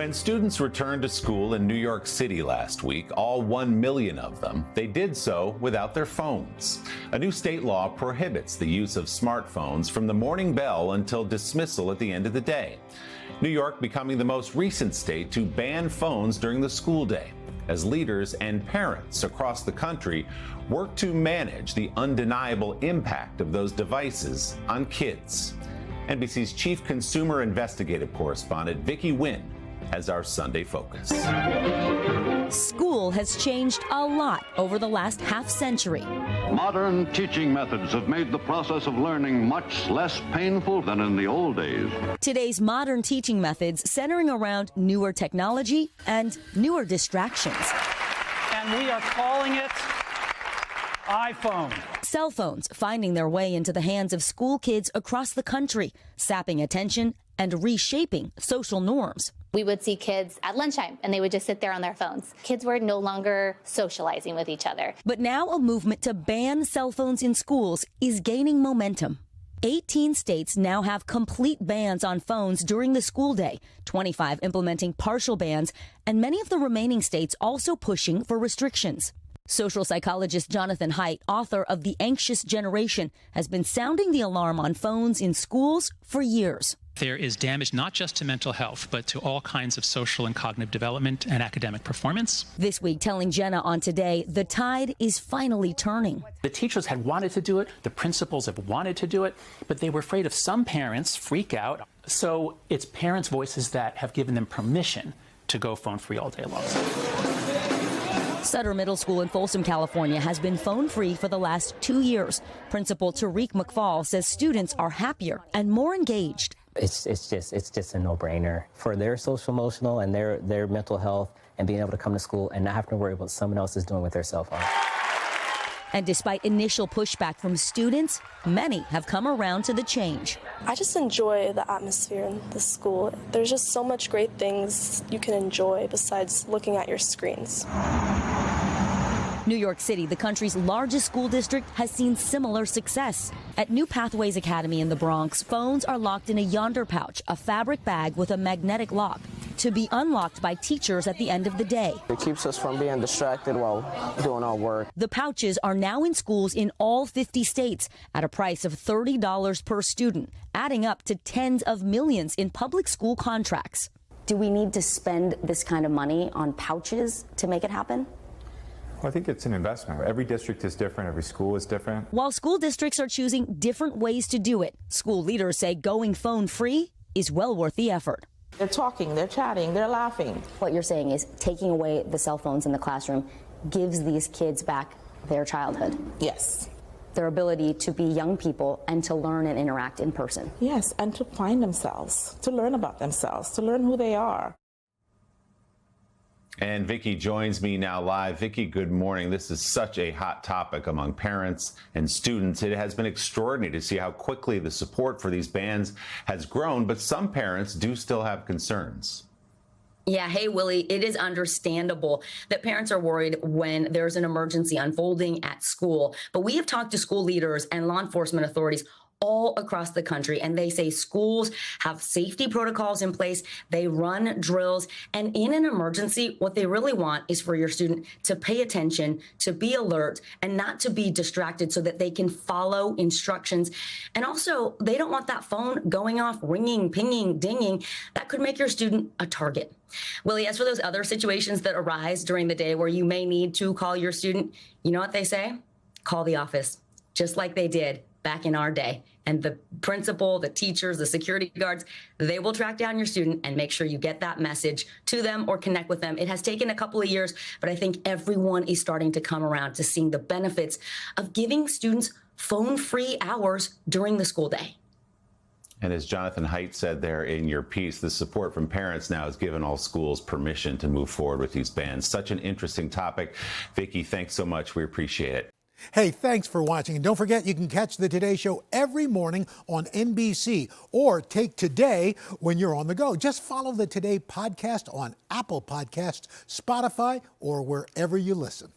When students returned to school in New York City last week, all 1 million of them, they did so without their phones. A new state law prohibits the use of smartphones from the morning bell until dismissal at the end of the day. New York becoming the most recent state to ban phones during the school day, as leaders and parents across the country work to manage the undeniable impact of those devices on kids. NBC's chief consumer investigative correspondent, Vicky Nguyen, as our Sunday focus. School has changed a lot over the last half century. Modern teaching methods have made the process of learning much less painful than in the old days. Today's modern teaching methods centering around newer technology and newer distractions. And we are calling it iPhone. Cell phones finding their way into the hands of school kids across the country, sapping attention and reshaping social norms. We would see kids at lunchtime and they would just sit there on their phones. Kids were no longer socializing with each other. But now a movement to ban cell phones in schools is gaining momentum. 18 states now have complete bans on phones during the school day, 25 implementing partial bans, and many of the remaining states also pushing for restrictions. Social psychologist Jonathan Haidt, author of The Anxious Generation, has been sounding the alarm on phones in schools for years. There is damage not just to mental health, but to all kinds of social and cognitive development and academic performance. This week, telling Jenna on Today, the tide is finally turning. The teachers had wanted to do it, the principals have wanted to do it, but they were afraid of some parents freak out. So it's parents' voices that have given them permission to go phone-free all day long. Sutter Middle School in Folsom, California has been phone-free for the last 2 years. Principal Tariq McFall says students are happier and more engaged. It's just a no-brainer for their social emotional and their mental health, and being able to come to school and not have to worry about what someone else is doing with their cell phone. And despite initial pushback from students, many have come around to the change. I just enjoy the atmosphere in the school. There's just so much great things you can enjoy besides looking at your screens. New York City, the country's largest school district, has seen similar success. At New Pathways Academy in the Bronx, phones are locked in a Yonder pouch, a fabric bag with a magnetic lock, to be unlocked by teachers at the end of the day. It keeps us from being distracted while doing our work. The pouches are now in schools in all 50 states at a price of $30 per student, adding up to tens of millions in public school contracts. Do we need to spend this kind of money on pouches to make it happen? Well, I think it's an investment. Every district is different. Every school is different. While school districts are choosing different ways to do it, school leaders say going phone-free is well worth the effort. They're talking, they're chatting, they're laughing. What you're saying is taking away the cell phones in the classroom gives these kids back their childhood. Yes. Their ability to be young people and to learn and interact in person. Yes, and to find themselves, to learn about themselves, to learn who they are. And Vicky joins me now live. Vicky, good morning. This is such a hot topic among parents and students. It has been extraordinary to see how quickly the support for these bans has grown, but some parents do still have concerns. Yeah, hey, Willie, it is understandable that parents are worried when there's an emergency unfolding at school. But we have talked to school leaders and law enforcement authorities all across the country, and they say schools have safety protocols in place, they run drills, and in an emergency, what they really want is for your student to pay attention, to be alert, and not to be distracted so that they can follow instructions. And also, they don't want that phone going off, ringing, pinging, dinging. That could make your student a target. Willie, as for those other situations that arise during the day where you may need to call your student, you know what they say? Call the office, just like they did back in our day. And the principal, the teachers, the security guards, they will track down your student and make sure you get that message to them or connect with them. It has taken a couple of years, but I think everyone is starting to come around to seeing the benefits of giving students phone-free hours during the school day. And as Jonathan Haidt said there in your piece, the support from parents now has given all schools permission to move forward with these bans. Such an interesting topic. Vicky, thanks so much. We appreciate it. Hey, thanks for watching. And don't forget, you can catch the Today Show every morning on NBC or take Today when you're on the go. Just follow the Today podcast on Apple Podcasts, Spotify, or wherever you listen.